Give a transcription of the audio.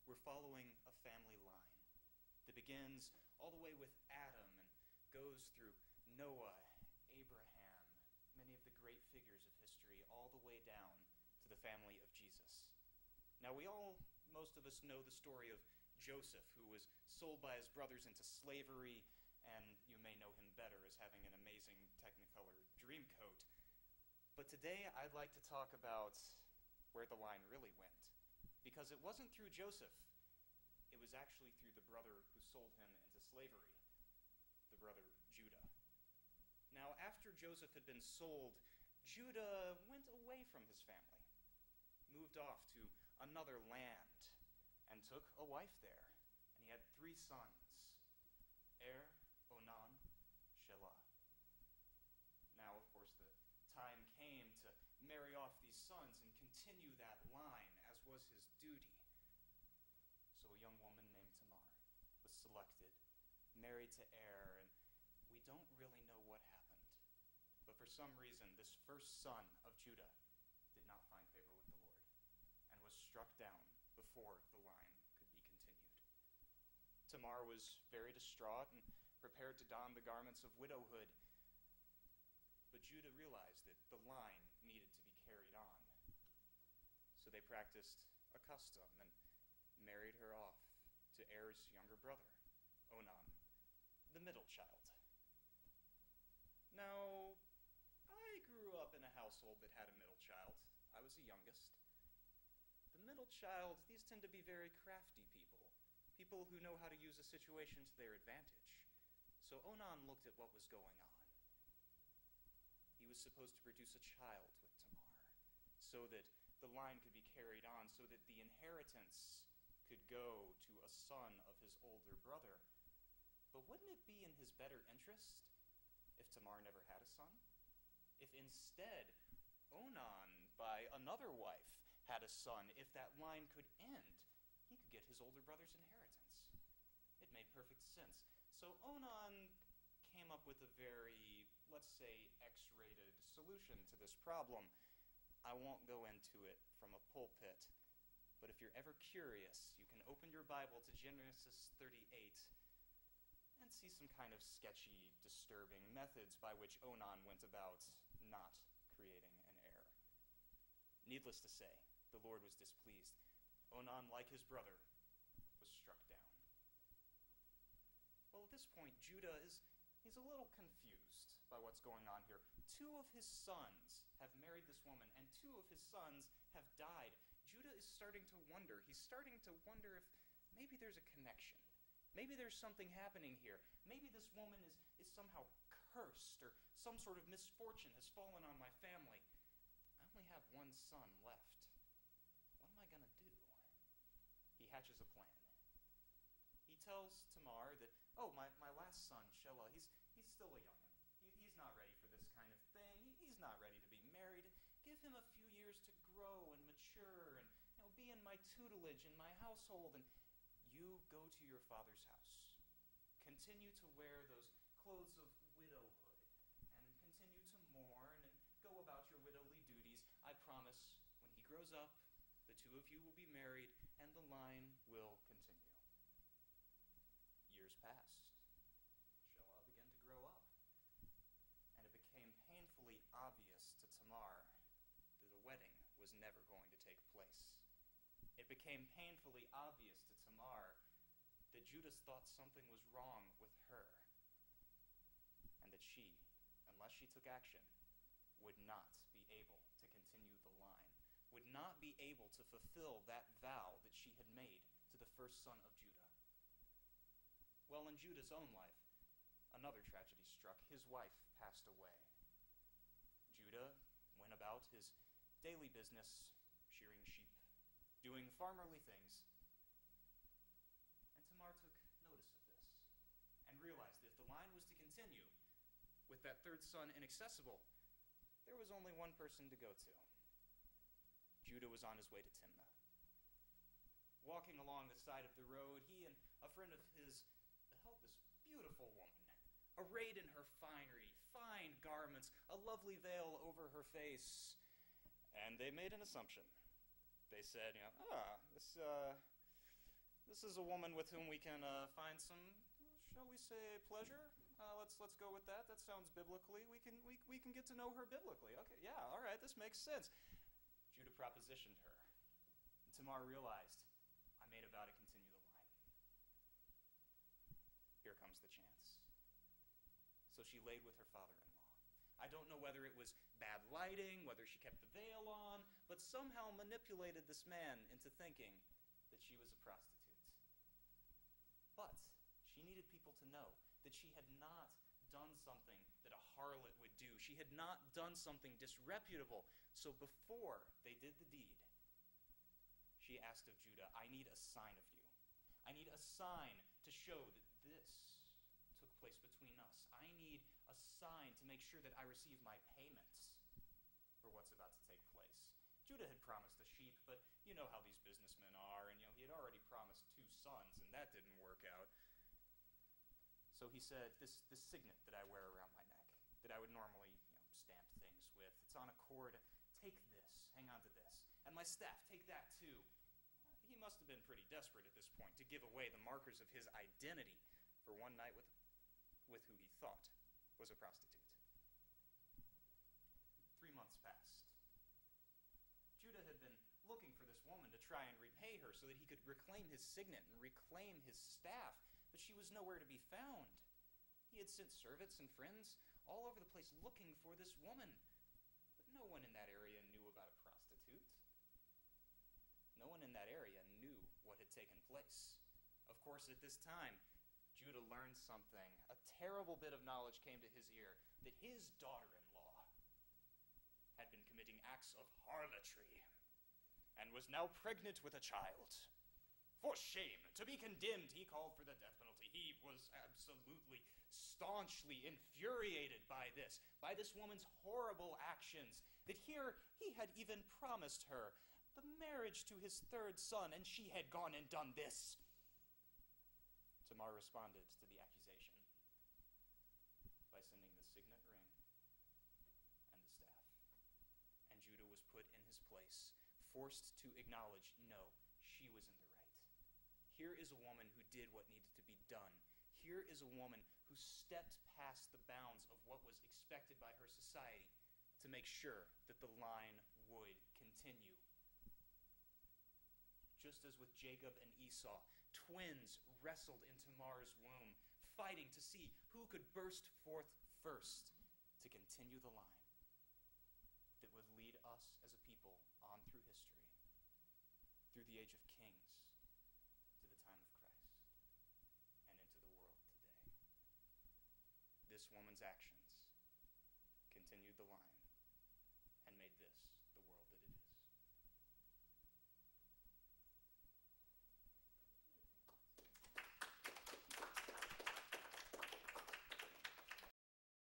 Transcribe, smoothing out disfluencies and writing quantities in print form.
we're following a family line that begins all the way with Adam and goes through Noah, Abraham, many of the great figures of history, all the way down to the family of Jesus. Now most of us know the story of Joseph, who was sold by his brothers into slavery, and you may know him better as having an amazing Technicolor Dreamcoat. But today I'd like to talk about where the line really went, because it wasn't through Joseph. It was actually through the brother who sold him into slavery, the brother Judah. Now, after Joseph had been sold, Judah went away from his family, moved off to another land, and took a wife there. And he had 3 sons, Onan, Shelah. Now, of course, the time came to marry off these sons and continue that line, as was his duty. So a young woman named Tamar was selected, married to and we don't really know what happened. But for some reason, this first son of Judah did not find favor with the Lord and was struck down before the line could be continued. Tamar was very distraught and prepared to don the garments of widowhood. But Judah realized that the line needed to be carried on. So they practiced a custom and married her off to Er's younger brother, Onan, the middle child. Now, I grew up in a household that had a middle child. I was the youngest. The middle child, these tend to be very crafty people who know how to use a situation to their advantage. So Onan looked at what was going on. He was supposed to produce a child with Tamar, so that the line could be carried on, so that the inheritance could go to a son of his older brother. But wouldn't it be in his better interest if Tamar never had a son? If instead Onan, by another wife, had a son, if that line could end, he could get his older brother's inheritance. It made perfect sense. So Onan came up with a very, let's say, X-rated solution to this problem. I won't go into it from a pulpit, but if you're ever curious, you can open your Bible to Genesis 38 and see some kind of sketchy, disturbing methods by which Onan went about not creating an heir. Needless to say, the Lord was displeased. Onan, like his brother, was struck down. Well, at this point, Judah he's a little confused by what's going on here. 2 of his sons have married this woman, and 2 of his sons have died. Judah is starting to wonder. He's starting to wonder if maybe there's a connection. Maybe there's something happening here. Maybe this woman is somehow cursed, or some sort of misfortune has fallen on my family. I only have 1 son left. What am I going to do? He hatches a plan. He tells Tamar that, my last son, Shelah, he's still a young'un. He's not ready for this kind of thing. He's not ready to be married. Give him a few years to grow and mature and be in my tutelage in my household. And you go to your father's house. Continue to wear those clothes of widowhood and continue to mourn and go about your widowly duties. I promise, when he grows up, the 2 of you will be married and the line will continue. Years passed. Shelah began to grow up. And it became painfully obvious to Tamar that a wedding was never going to take place. It became painfully obvious to Tamar that Judah thought something was wrong with her, and that she, unless she took action, would not be able to continue the line, would not be able to fulfill that vow that she had made to the first son of Judah. Well, in Judah's own life, another tragedy struck. His wife passed away. Judah went about his daily business, shearing sheep, doing farmerly things. And Tamar took notice of this and realized that if the line was to continue with that 3rd son inaccessible, there was only one person to go to. Judah was on his way to Timnah. Walking along the side of the road, he and a friend of his beheld this beautiful woman, arrayed in her finery, fine garments, a lovely veil over her face. And they made an assumption. They said, This is a woman with whom we can find some, shall we say, pleasure. Let's go with that. That sounds biblically. We can get to know her biblically. Okay, yeah, all right, this makes sense. Judah propositioned her. And Tamar realized, I made a vow to continue the line. Here comes the chance. So she laid with her father-in-law. I don't know whether it was bad lighting, whether she kept the veil on, but somehow manipulated this man into thinking that she was a prostitute. But she needed people to know that she had not done something that a harlot would do. She had not done something disreputable. So before they did the deed, she asked of Judah, I need a sign of you. I need a sign to show that this took place between us. I need a sign to make sure that I receive my payments for what's about to take place. Judah had promised a sheep, but you know how these businessmen are, and he had already promised 2 sons, and that didn't work out. So he said, this signet that I wear around my neck, that I would normally stamp things with, it's on a cord. Take this, hang on to this. And my staff, take that too. He must have been pretty desperate at this point to give away the markers of his identity for one night with who he thought was a prostitute. 3 months passed. Judah had been looking for this woman to try and repay her so that he could reclaim his signet and reclaim his staff, but she was nowhere to be found. He had sent servants and friends all over the place looking for this woman, but no one in that area knew about a prostitute. No one in that area knew what had taken place. Of course, at this time, Judah learned something. A terrible bit of knowledge came to his ear that his daughter-in-law had been committing acts of harlotry and was now pregnant with a child. For shame, to be condemned, he called for the death penalty. He was absolutely, staunchly infuriated by this woman's horrible actions, that here he had even promised her the marriage to his 3rd son, and she had gone and done this. Tamar responded to the accusation by sending the signet ring and the staff. And Judah was put in his place, forced to acknowledge, no, she was in the right. Here is a woman who did what needed to be done. Here is a woman who stepped past the bounds of what was expected by her society to make sure that the line would continue. Just as with Jacob and Esau, twins wrestled in Tamar's womb, fighting to see who could burst forth first to continue the line that would lead us as a people on through history, through the age of kings, to the time of Christ, and into the world today. This woman's actions continued the line